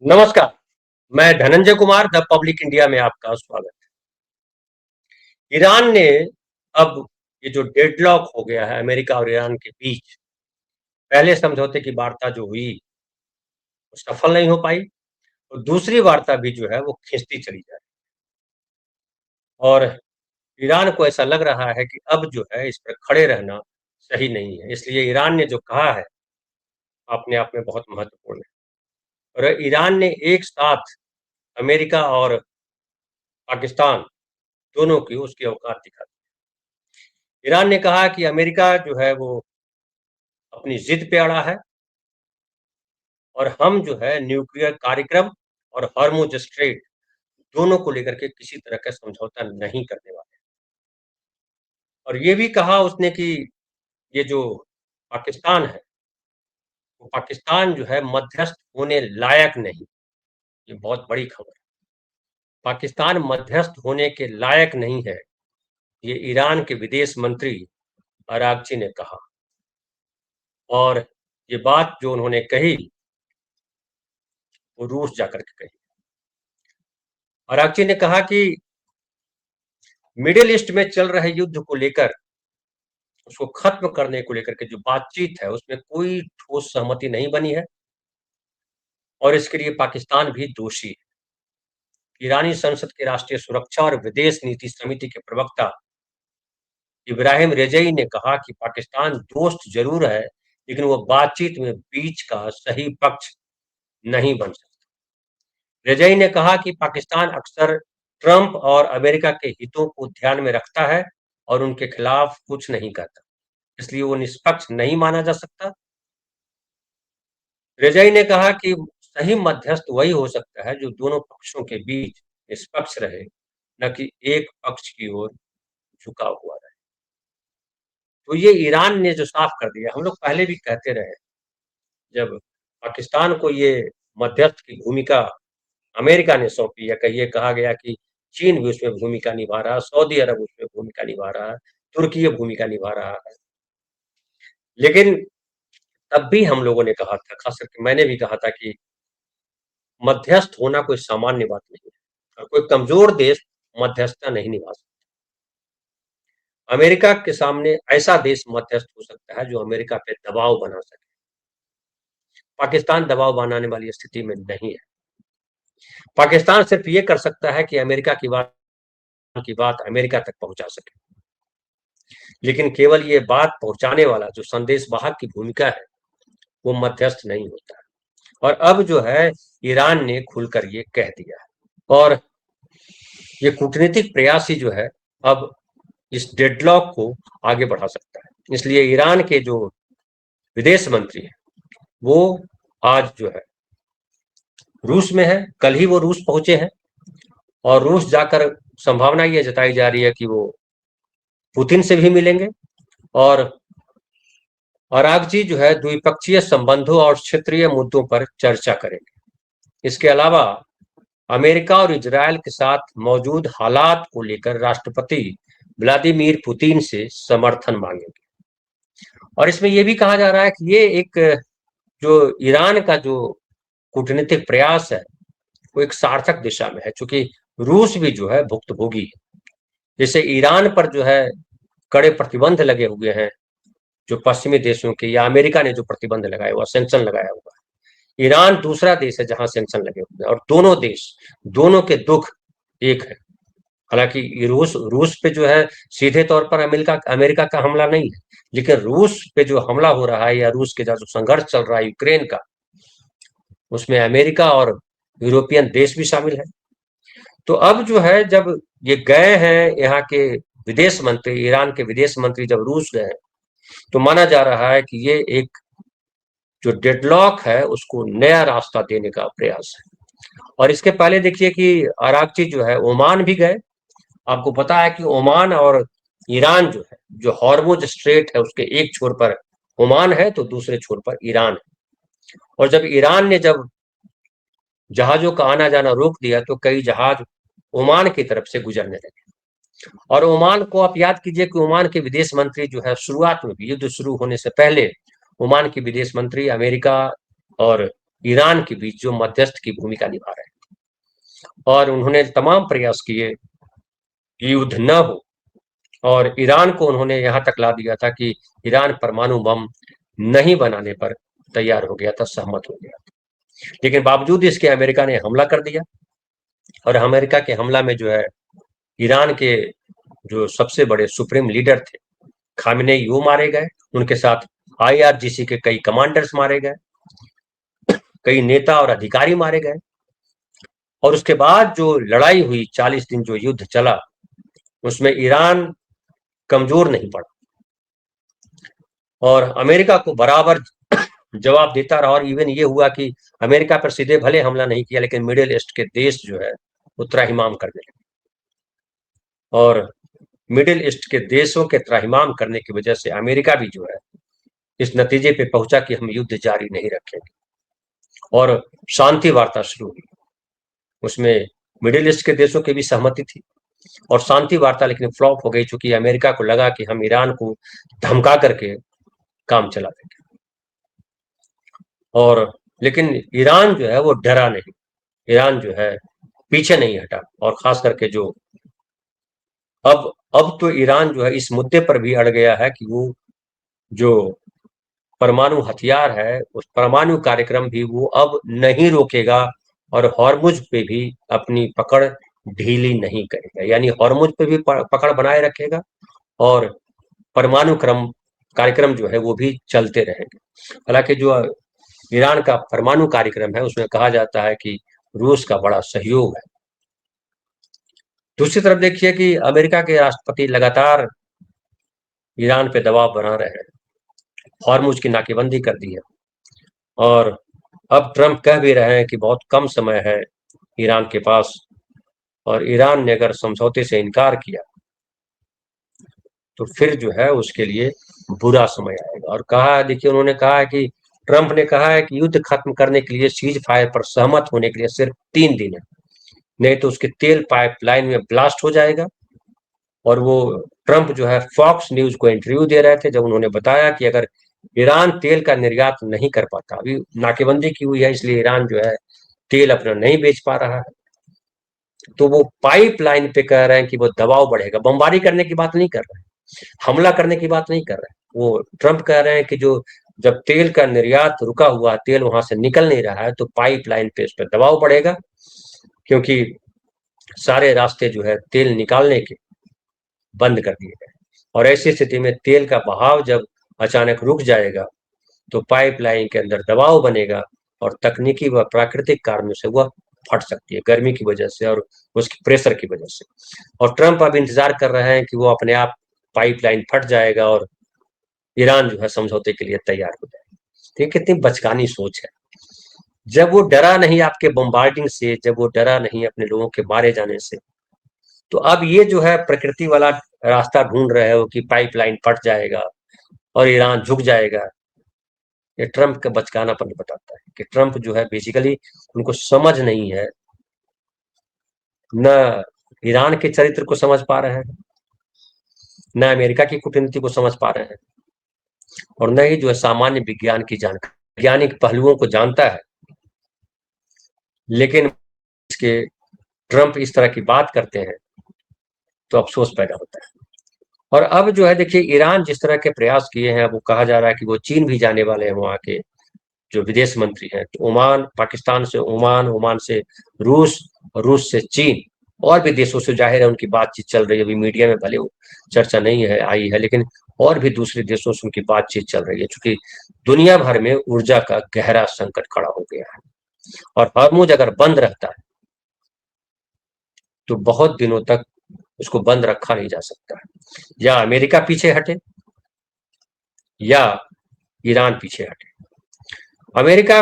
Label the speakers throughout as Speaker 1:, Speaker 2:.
Speaker 1: नमस्कार। मैं Dhananjay Kumar the public India में आपका स्वागत है। ईरान ने अब ये जो डेडलॉक हो गया है अमेरिका और ईरान के बीच, पहले समझौते की वार्ता जो हुई वो सफल नहीं हो पाई और दूसरी वार्ता भी जो है वो खिंचती चली जा रही है। और ईरान को ऐसा लग रहा है कि अब जो है इस पर खड़े रहना सही नहीं है। इसलिए ईरान ने जो कहा है अपने आप में बहुत महत्वपूर्ण है। और ईरान ने एक साथ अमेरिका और पाकिस्तान दोनों की उसकी औकात दिखा दी। ईरान ने कहा कि अमेरिका जो है वो अपनी जिद पे अड़ा है और हम जो है न्यूक्लियर कार्यक्रम और हॉर्मुज स्ट्रेट दोनों को लेकर के किसी तरह का समझौता नहीं करने वाले। और ये भी कहा उसने कि ये जो पाकिस्तान है, वो पाकिस्तान जो है मध्यस्थ होने लायक नहीं। ये बहुत बड़ी खबर है। पाकिस्तान मध्यस्थ होने के लायक नहीं है, ये ईरान के विदेश मंत्री अरागची ने कहा। और ये बात जो उन्होंने कही वो रूस जाकर के कही। अरागची ने कहा कि मिडिल ईस्ट में चल रहे युद्ध को लेकर, उसको खत्म करने को लेकर के जो बातचीत है उसमें कोई ठोस सहमति नहीं बनी है और इसके लिए पाकिस्तान भी दोषी है। ईरानी संसद के राष्ट्रीय सुरक्षा और विदेश नीति समिति के प्रवक्ता इब्राहिम रेजई ने कहा कि पाकिस्तान दोस्त जरूर है, लेकिन वो बातचीत में बीच का सही पक्ष नहीं बन सकता। रेजई ने कहा कि पाकिस्तान अक्सर ट्रंप और अमेरिका के हितों को ध्यान में रखता है और उनके खिलाफ कुछ नहीं करता, इसलिए वो निष्पक्ष नहीं माना जा सकता। रेजाई ने कहा कि सही मध्यस्थ वही हो सकता है जो दोनों पक्षों के बीच निष्पक्ष रहे, न कि एक पक्ष की ओर झुका हुआ रहे। तो ये ईरान ने जो साफ कर दिया, हम लोग पहले भी कहते रहे, जब पाकिस्तान को ये मध्यस्थ की भूमिका अमेरिका ने सौंपी या कहिए कहा गया कि चीन भी उसमें भूमिका निभा रहा है, सऊदी अरब उसमें भूमिका निभा रहा है, तुर्की भूमिका निभा रहा है। लेकिन तब भी हम लोगों ने कहा था, खास करके मैंने भी कहा था कि मध्यस्थ होना कोई सामान्य बात नहीं है और कोई कमजोर देश मध्यस्थता नहीं निभा सकता। अमेरिका के सामने ऐसा देश मध्यस्थ हो सकता है जो अमेरिका पे दबाव बना सके। पाकिस्तान दबाव बनाने वाली स्थिति में नहीं है। पाकिस्तान सिर्फ ये कर सकता है कि अमेरिका की बात अमेरिका तक पहुंचा सके, लेकिन केवल ये बात पहुंचाने वाला जो संदेश वाहक की भूमिका है वो मध्यस्थ नहीं होता है। और अब जो है ईरान ने खुलकर ये कह दिया है और ये कूटनीतिक प्रयास ही जो है अब इस डेडलॉक को आगे बढ़ा सकता है। इसलिए ईरान के जो विदेश मंत्री हैं वो आज जो है रूस में है। कल ही वो रूस पहुंचे हैं और रूस जाकर संभावना ये जताई जा रही है कि वो पुतिन से भी मिलेंगे और अरागची जो है द्विपक्षीय संबंधों और क्षेत्रीय मुद्दों पर चर्चा करेंगे। इसके अलावा अमेरिका और इजरायल के साथ मौजूद हालात को लेकर राष्ट्रपति व्लादिमीर पुतिन से समर्थन मांगेंगे। और इसमें यह भी कहा जा रहा है कि ये एक जो ईरान का जो कूटनीतिक प्रयास है वो एक सार्थक दिशा में है, क्योंकि रूस भी जो है भुक्तभोगी है। जैसे ईरान पर जो है कड़े प्रतिबंध लगे हुए हैं जो पश्चिमी देशों के, या अमेरिका ने जो प्रतिबंध लगाया हुआ, सैंक्शन लगाया हुआ है, ईरान दूसरा देश है जहां सैंक्शन लगे हुए हैं। और दोनों देश, दोनों के दुख एक है। हालांकि रूस रूस पे जो है सीधे तौर पर अमेरिका अमेरिका का हमला नहीं है, लेकिन रूस पे जो हमला हो रहा है या रूस के जो संघर्ष चल रहा है यूक्रेन का, उसमें अमेरिका और यूरोपियन देश भी शामिल है। तो अब जो है जब ये गए हैं यहाँ के विदेश मंत्री, ईरान के विदेश मंत्री जब रूस गए, तो माना जा रहा है कि ये एक जो डेडलॉक है उसको नया रास्ता देने का प्रयास है। और इसके पहले देखिए कि अरागची जो है ओमान भी गए। आपको पता है कि ओमान और ईरान जो है, जो हॉर्मुज स्ट्रेट है उसके एक छोर पर ओमान है तो दूसरे छोर पर ईरान है। और जब ईरान ने जब जहाजों का आना जाना रोक दिया तो कई जहाज ओमान की तरफ से गुजरने लगे। और ओमान को आप याद कीजिए कि ओमान के विदेश मंत्री जो है शुरुआत में भी, युद्ध शुरू होने से पहले, ओमान के विदेश मंत्री अमेरिका और ईरान के बीच जो मध्यस्थ की भूमिका निभा रहे हैं, और उन्होंने तमाम प्रयास किए कि युद्ध न हो, और ईरान को उन्होंने यहां तक ला दिया था कि ईरान परमाणु बम नहीं बनाने पर तैयार हो गया था, सहमत हो गया था। लेकिन बावजूद इसके अमेरिका ने हमला कर दिया, और अमेरिका के हमला में जो है ईरान के जो सबसे बड़े सुप्रीम लीडर थे खामेनेई, वो मारे गए। उनके साथ आईआरजीसी के कई कमांडर्स मारे गए, कई नेता और अधिकारी मारे गए। और उसके बाद जो लड़ाई हुई, 40 दिन जो युद्ध चला, उसमें ईरान कमजोर नहीं पड़ा और अमेरिका को बराबर जवाब देता रहा। और इवन ये हुआ कि अमेरिका पर सीधे भले हमला नहीं किया, लेकिन मिडिल ईस्ट के देश जो है वो त्राहिमाम करने लगे, और मिडिल ईस्ट के देशों के त्राहिमाम करने की वजह से अमेरिका भी जो है इस नतीजे पे पहुंचा कि हम युद्ध जारी नहीं रखेंगे, और शांति वार्ता शुरू हुई। उसमें मिडिल ईस्ट के देशों की भी सहमति थी, और शांति वार्ता लेकिन फ्लॉप हो गई, चूंकि अमेरिका को लगा कि हम ईरान को धमका करके काम चला देंगे। और लेकिन ईरान जो है वो डरा नहीं, ईरान जो है पीछे नहीं हटा। और खास करके जो अब तो ईरान जो है इस मुद्दे पर भी अड़ गया है कि वो जो परमाणु हथियार है, उस परमाणु कार्यक्रम भी वो अब नहीं रोकेगा, और हॉर्मुज पे भी अपनी पकड़ ढीली नहीं करेगा। यानी हॉर्मुज पे भी पकड़ बनाए रखेगा, और परमाणु कार्यक्रम जो है वो भी चलते रहेंगे। हालांकि जो ईरान का परमाणु कार्यक्रम है उसमें कहा जाता है कि रूस का बड़ा सहयोग है। दूसरी तरफ देखिए कि अमेरिका के राष्ट्रपति लगातार ईरान पे दबाव बना रहे हैं, हॉर्मुज की नाकेबंदी कर दी है, और अब ट्रंप कह भी रहे हैं कि बहुत कम समय है ईरान के पास, और ईरान ने अगर समझौते से इनकार किया तो फिर जो है उसके लिए बुरा समय आएगा। और कहा है, देखिए उन्होंने कहा है कि ट्रंप ने कहा है कि युद्ध खत्म करने के लिए सीज फायर पर सहमत होने के लिए सिर्फ 3 दिन है, नहीं तो उसके तेल पाइपलाइन में ब्लास्ट हो जाएगा। और वो ट्रंप जो है फॉक्स न्यूज को इंटरव्यू दे रहे थे, जब उन्होंने बताया कि अगर ईरान तेल का निर्यात नहीं कर पाता, अभी नाकेबंदी की हुई है इसलिए ईरान जो है तेल अपना नहीं बेच पा रहा है, तो वो पाइपलाइन पे कह रहे हैं कि वो दबाव बढ़ेगा। बमबारी करने की बात नहीं कर रहे हैं, हमला करने की बात नहीं कर रहे हैं। वो ट्रंप कह रहे हैं कि जो जब तेल का निर्यात रुका हुआ, तेल वहां से निकल नहीं रहा है, तो पाइपलाइन पे इस पर दबाव बढ़ेगा, क्योंकि सारे रास्ते जो है तेल निकालने के बंद कर दिए गए। और ऐसी स्थिति में तेल का बहाव जब अचानक रुक जाएगा तो पाइपलाइन के अंदर दबाव बनेगा, और तकनीकी व प्राकृतिक कारणों से वह फट सकती है, गर्मी की वजह से और उसकी प्रेशर की वजह से। और ट्रंप अब इंतजार कर रहे हैं कि वो अपने आप पाइपलाइन फट जाएगा और ईरान जो है समझौते के लिए तैयार हो जाएगा। तो ये कितनी बचकानी सोच है। जब वो डरा नहीं आपके बम्बार्डिंग से, जब वो डरा नहीं अपने लोगों के मारे जाने से, तो अब ये जो है प्रकृति वाला रास्ता ढूंढ रहे हो कि पाइपलाइन फट जाएगा और ईरान झुक जाएगा। ये ट्रंप का बचकानापन बताता है कि ट्रंप जो है बेसिकली उनको समझ नहीं है, न ईरान के चरित्र को समझ पा रहे हैं, न अमेरिका की कूटनीति को समझ पा रहे हैं, और न ही जो है सामान्य विज्ञान की जानकारी, वैज्ञानिक पहलुओं को जानता है। लेकिन इसके ट्रंप इस तरह की बात करते हैं तो अफसोस पैदा होता है। और अब जो है देखिए ईरान जिस तरह के प्रयास किए हैं, वो कहा जा रहा है कि वो चीन भी जाने वाले हैं, वहां के जो विदेश मंत्री हैं। तो ओमान, पाकिस्तान से ओमान, ओमान से रूस, और रूस से चीन, और भी देशों से जाहिर है उनकी बातचीत चल रही है। अभी मीडिया में भले वो चर्चा नहीं है आई है, लेकिन और भी दूसरे देशों से उनकी बातचीत चल रही है, क्योंकि दुनिया भर में ऊर्जा का गहरा संकट खड़ा हो गया है, और हॉर्मुज अगर बंद रहता है तो बहुत दिनों तक उसको बंद रखा नहीं जा सकता है। या अमेरिका पीछे हटे या ईरान पीछे हटे। अमेरिका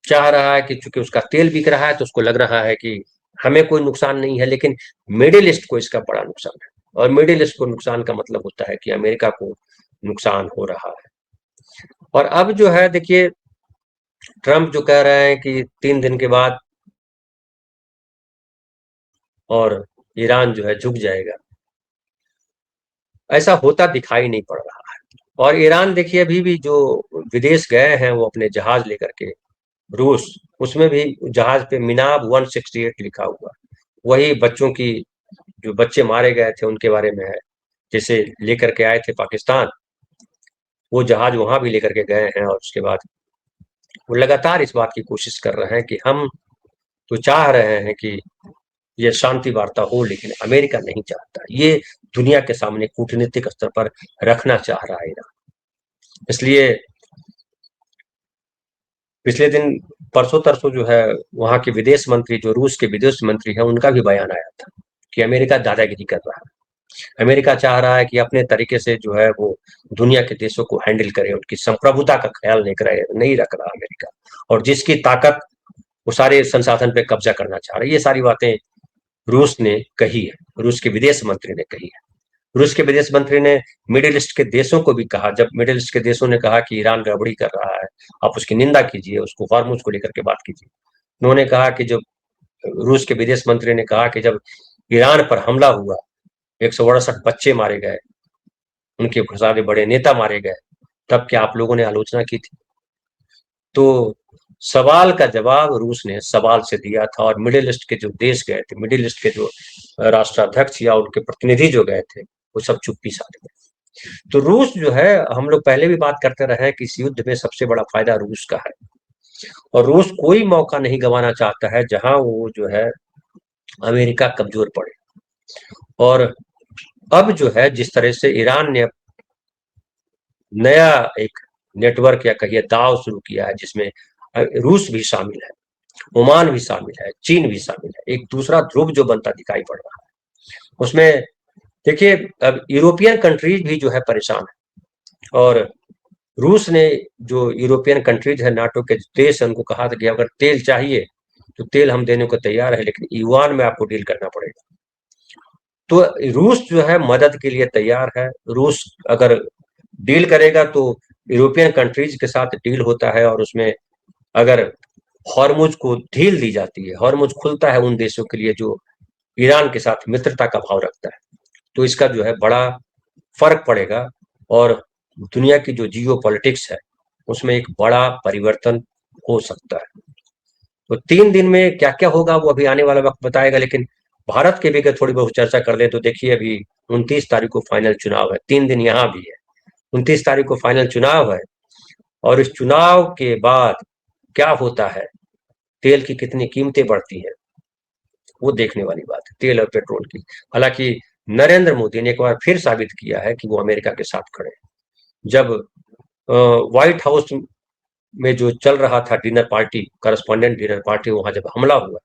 Speaker 1: चाह रहा है कि चूंकि उसका तेल बिक रहा है तो उसको लग रहा है कि हमें कोई नुकसान नहीं है, लेकिन मिडिल ईस्ट को इसका बड़ा नुकसान है। और मिडिल ईस्ट को नुकसान का मतलब होता है कि अमेरिका को नुकसान हो रहा है। और अब जो है देखिए ट्रंप जो कह रहे हैं कि 3 दिन के बाद और ईरान जो है झुक जाएगा, ऐसा होता दिखाई नहीं पड़ रहा है। और ईरान देखिए अभी भी जो विदेश गए हैं वो अपने जहाज लेकर के, रूस, उसमें भी जहाज पे मिनाब 168 लिखा हुआ, वही बच्चों की, जो बच्चे मारे गए थे उनके बारे में है, जैसे लेकर के आए थे पाकिस्तान, वो जहाज वहां भी लेकर के गए हैं। और उसके बाद वो लगातार इस बात की कोशिश कर रहे हैं कि हम तो चाह रहे हैं कि ये शांति वार्ता हो, लेकिन अमेरिका नहीं चाहता, ये दुनिया के सामने कूटनीतिक स्तर पर रखना चाह रहा है ईरान। इसलिए पिछले दिन, परसों तरसों जो है, वहां के विदेश मंत्री, जो रूस के विदेश मंत्री है, उनका भी बयान आया था कि अमेरिका दादागिरी कर रहा है, अमेरिका चाह रहा है कि अपने तरीके से जो है वो दुनिया के देशों को हैंडल करे, उनकी संप्रभुता का ख्याल नहीं रख रहा अमेरिका, और जिसकी ताकत वो सारे संसाधन पे कब्जा करना चाह रहा है। ये सारी बातें रूस ने कही है, रूस के विदेश मंत्री ने कही है। रूस के विदेश मंत्री ने मिडिल ईस्ट के देशों को भी कहा, जब मिडिल ईस्ट के देशों ने कहा कि ईरान गड़बड़ी कर रहा है, आप उसकी निंदा कीजिए, उसको हॉर्मुज को लेकर के बात कीजिए। उन्होंने कहा कि जब रूस के विदेश मंत्री ने कहा कि जब ईरान पर हमला हुआ, 168 बच्चे मारे गए, उनके सारे बड़े नेता मारे गए, तब क्या आप लोगों ने आलोचना की थी? तो सवाल का जवाब रूस ने सवाल से दिया था, और मिडिल ईस्ट के जो देश गए थे, मिडिल ईस्ट के जो राष्ट्राध्यक्ष या उनके प्रतिनिधि जो गए थे, वो सब चुप्पी साध गए। तो रूस जो है, हम लोग पहले भी बात करते रहे हैं कि इस युद्ध में सबसे बड़ा फायदा रूस का है, और रूस कोई मौका नहीं गंवाना चाहता है जहां वो जो है अमेरिका कमजोर पड़े। और अब जो है जिस तरह से ईरान ने नया एक नेटवर्क या कहिए दाव शुरू किया है, जिसमें रूस भी शामिल है, ओमान भी शामिल है, चीन भी शामिल है, एक दूसरा ध्रुव जो बनता दिखाई पड़ रहा है उसमें। देखिए अब यूरोपियन कंट्रीज भी जो है परेशान है, और रूस ने, जो यूरोपियन कंट्रीज है, नाटो के देश, उनको कहा था कि अगर तेल चाहिए तो तेल हम देने को तैयार है, लेकिन युआन में आपको डील करना पड़ेगा। तो रूस जो है मदद के लिए तैयार है। रूस अगर डील करेगा तो यूरोपियन कंट्रीज के साथ डील होता है, और उसमें अगर हॉर्मुज को ढील दी जाती है, हॉर्मुज खुलता है उन देशों के लिए जो ईरान के साथ मित्रता का भाव रखता है, तो इसका जो है बड़ा फर्क पड़ेगा, और दुनिया की जो जियो पॉलिटिक्स है उसमें एक बड़ा परिवर्तन हो सकता है। तो 3 दिन में क्या क्या होगा वो अभी आने वाला वक्त बताएगा, लेकिन भारत के भी अगर थोड़ी बहुत चर्चा कर ले तो देखिए अभी 29 तारीख को फाइनल चुनाव है, 3 दिन यहाँ भी है, 29 तारीख को फाइनल चुनाव है, और इस चुनाव के बाद क्या होता है, तेल की कितनी कीमतें बढ़ती हैं, वो देखने वाली बात है, तेल और पेट्रोल की। हालांकि नरेंद्र मोदी ने एक बार फिर साबित किया है कि वो अमेरिका के साथ खड़े हैं। जब व्हाइट हाउस में जो चल रहा था dinner party, correspondent dinner party, वहां जब हमला हुआ,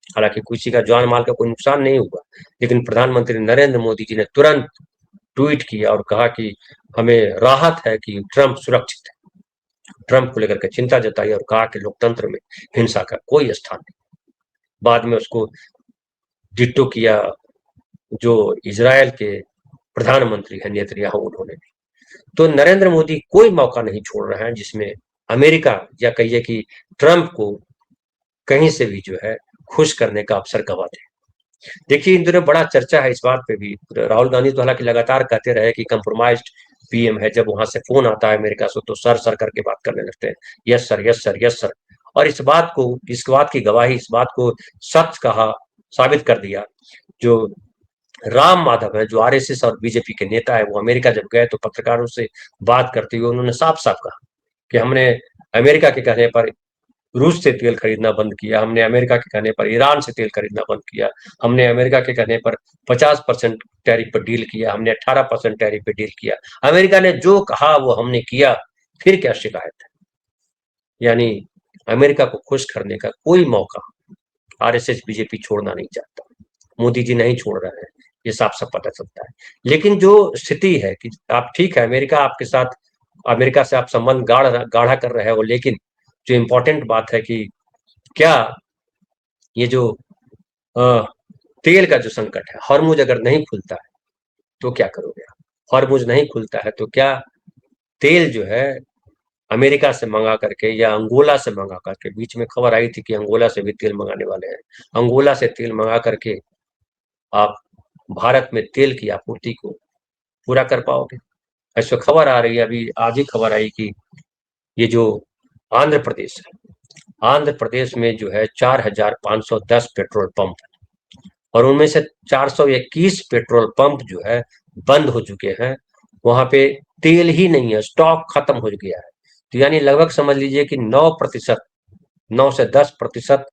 Speaker 1: हालांकि किसी का जान माल का कोई नुकसान नहीं हुआ, लेकिन प्रधानमंत्री नरेंद्र मोदी जी ने तुरंत ट्वीट किया और कहा कि हमें राहत है कि ट्रंप सुरक्षित है, ट्रंप को लेकर के चिंता जताई, और कहा कि लोकतंत्र में हिंसा का कोई स्थान नहीं। बाद में उसको डिट्टो किया जो इजराइल के प्रधानमंत्री है नेतन्याहू, उन्होंने भी। तो नरेंद्र मोदी कोई मौका नहीं छोड़ रहे हैं जिसमें अमेरिका, या कहिए कि ट्रंप को कहीं से भी जो है खुश करने का अवसर गवा दे। देखिए इन दिनों बड़ा चर्चा है इस बात पे भी, राहुल गांधी तो हालांकि लगातार कहते रहे कि कंप्रोमाइज्ड पीएम है, जब वहां से फोन आता है अमेरिका से तो सर सर करके बात करने लगते हैं, yes sir, yes sir, yes sir. और इस बात की गवाही, इस बात को सच कहा, साबित कर दिया, जो राम माधव है, जो आरएसएस और बीजेपी के नेता है, वो अमेरिका जब गए तो पत्रकारों से बात करते हुए उन्होंने साफ साफ कहा कि हमने अमेरिका के कहने पर रूस से तेल खरीदना बंद किया, हमने अमेरिका के कहने पर ईरान से तेल खरीदना बंद किया, हमने अमेरिका के कहने पर 50% टैरिफ पर डील किया, हमने 18% टैरिफ पे डील किया। अमेरिका ने जो कहा वो हमने किया, फिर क्या शिकायत है? यानी अमेरिका को खुश करने का कोई मौका आरएसएस बीजेपी छोड़ना नहीं चाहता, मोदी जी नहीं छोड़ रहे हैं, ये साफ साफ पता चलता है। लेकिन जो स्थिति है कि आप ठीक है, अमेरिका आपके साथ, अमेरिका से आप संबंध गाढ़ा कर रहे हो, लेकिन जो इम्पोर्टेंट बात है कि क्या ये जो अ, तेल का जो संकट है, हॉर्मुज अगर नहीं खुलता है तो क्या करोगे आप? हॉर्मुज नहीं खुलता है तो क्या तेल जो है अमेरिका से मंगा करके या अंगोला से मंगा करके, बीच में खबर आई थी कि अंगोला से भी तेल मंगाने वाले हैं, अंगोला से तेल मंगा करके आप भारत में तेल की आपूर्ति को पूरा कर पाओगे? ऐसे खबर आ रही है, अभी आज ही खबर आई कि ये जो आंध्र प्रदेश है, आंध्र प्रदेश में जो है 4,510 पेट्रोल पंप है और उनमें से 421 पेट्रोल पंप जो है बंद हो चुके हैं। वहां पे तेल ही नहीं है, स्टॉक खत्म हो गया है। तो यानी लगभग समझ लीजिए कि 9% 9 से 10%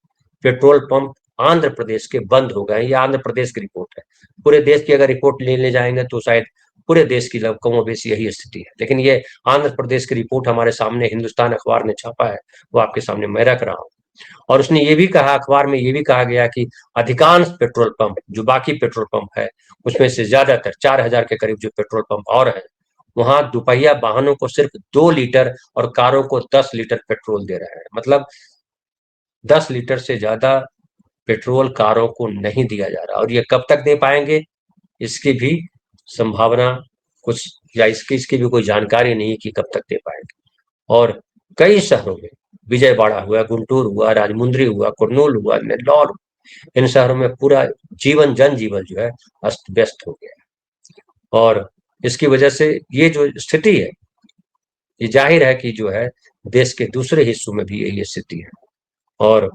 Speaker 1: पेट्रोल पंप आंध्र प्रदेश के बंद हो गए। ये आंध्र प्रदेश की रिपोर्ट है। पूरे देश की अगर रिपोर्ट लेने जाएंगे तो शायद पूरे देश की कम बेसी यही स्थिति है, लेकिन ये आंध्र प्रदेश की रिपोर्ट हमारे सामने हिंदुस्तान अखबार ने छापा है, वो आपके सामने मैं रख रहा हूँ। और उसने ये भी कहा, अखबार में ये भी कहा गया कि अधिकांश पेट्रोल पंप, जो बाकी पेट्रोल पंप है उसमें से ज्यादातर 4,000 के करीब जो पेट्रोल पंप और है, वहां दुपहिया वाहनों को सिर्फ 2 लीटर और कारों को 10 लीटर पेट्रोल दे रहे हैं। मतलब 10 लीटर से ज्यादा पेट्रोल कारों को नहीं दिया जा रहा, और ये कब तक दे पाएंगे इसकी भी संभावना कुछ, या इसकी भी कोई जानकारी नहीं कि कब तक दे पाएंगे। और कई शहरों में, विजयवाड़ा हुआ, गुंटूर हुआ, राजमुंद्री हुआ, कुरनूल हुआ, नेल्लौर, इन शहरों में पूरा जनजीवन जो है अस्त व्यस्त हो गया है। और इसकी वजह से ये जो स्थिति है, ये जाहिर है कि जो है देश के दूसरे हिस्सों में भी यही स्थिति है। और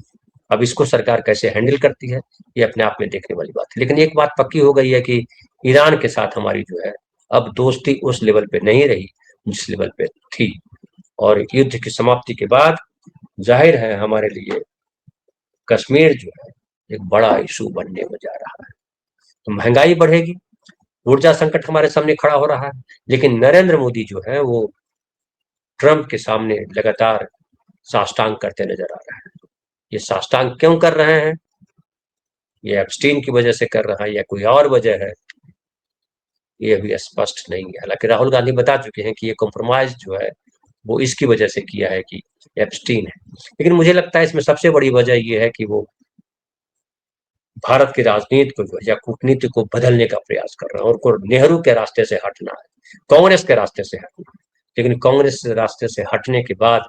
Speaker 1: अब इसको सरकार कैसे हैंडल करती है, ये अपने आप में देखने वाली बात है। लेकिन एक बात पक्की हो गई है कि ईरान के साथ हमारी जो है अब दोस्ती उस लेवल पे नहीं रही जिस लेवल पे थी। और युद्ध की समाप्ति के बाद जाहिर है हमारे लिए कश्मीर जो है एक बड़ा इशू बनने में जा रहा है। तो महंगाई बढ़ेगी, ऊर्जा संकट हमारे सामने खड़ा हो रहा है, लेकिन नरेंद्र मोदी जो है वो ट्रंप के सामने लगातार साष्टांग करते नजर आ रहा है। ये साष्टांग क्यों कर रहे हैं, ये एप्स्टीन की वजह से कर रहा है या कोई और वजह है, ये अभी स्पष्ट नहीं है। हालांकि राहुल गांधी बता चुके हैं कि ये कॉम्प्रोमाइज जो है वो इसकी वजह से किया है कि एप्स्टीन है। लेकिन मुझे लगता है इसमें सबसे बड़ी वजह ये है कि वो भारत की राजनीति को या कूटनीति को बदलने का प्रयास कर रहा है, और नेहरू के रास्ते से हटना है, कांग्रेस के रास्ते से हटना है। लेकिन कांग्रेस रास्ते से हटने के बाद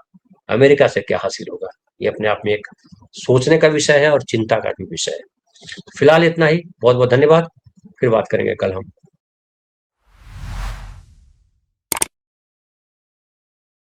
Speaker 1: अमेरिका से क्या हासिल होगा, ये अपने आप में एक सोचने का विषय है और चिंता का भी विषय है। फिलहाल इतना ही, बहुत बहुत धन्यवाद। फिर बात करेंगे कल हम।